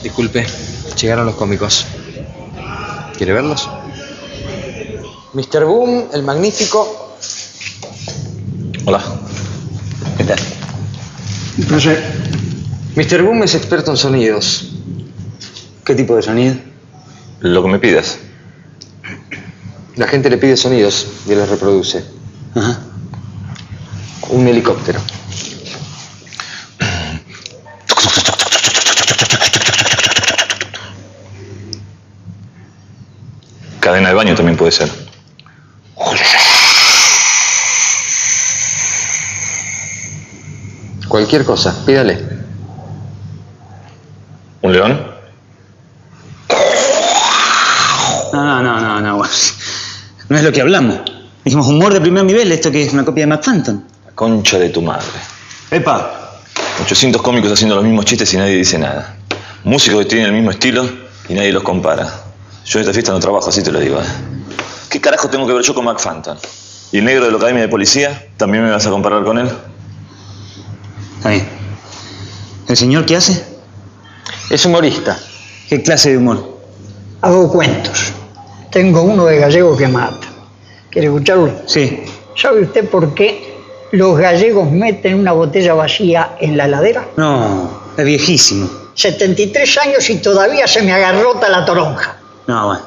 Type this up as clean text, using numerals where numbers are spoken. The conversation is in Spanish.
Disculpe, llegaron los cómicos. ¿Quiere verlos? Mr. Boom, el magnífico. Hola. ¿Qué tal? No sé. Mr. Boom es experto en sonidos. ¿Qué tipo de sonido? Lo que me pidas. La gente le pide sonidos y él los reproduce. Ajá. Un helicóptero. Cadena de baño también puede ser. Cualquier cosa, pídale. ¿Un león? No. No es lo que hablamos. Dijimos humor de primer nivel, esto que es una copia de Mac Phantom. La concha de tu madre. ¡Epa! 800 cómicos haciendo los mismos chistes y nadie dice nada. Músicos que tienen el mismo estilo y nadie los compara. Yo en esta fiesta no trabajo, así te lo digo. ¿Qué carajo tengo que ver yo con Mac Phantom? ¿Y el negro de la Academia de Policía? ¿También me vas a comparar con él? Está bien. ¿El señor qué hace? Es humorista. ¿Qué clase de humor? Hago cuentos. Tengo uno de gallego que mata. ¿Quiere escucharlo? Sí. ¿Sabe usted por qué los gallegos meten una botella vacía en la heladera? No, es viejísimo. 73 años y todavía se me agarrota la toronja. No, bueno.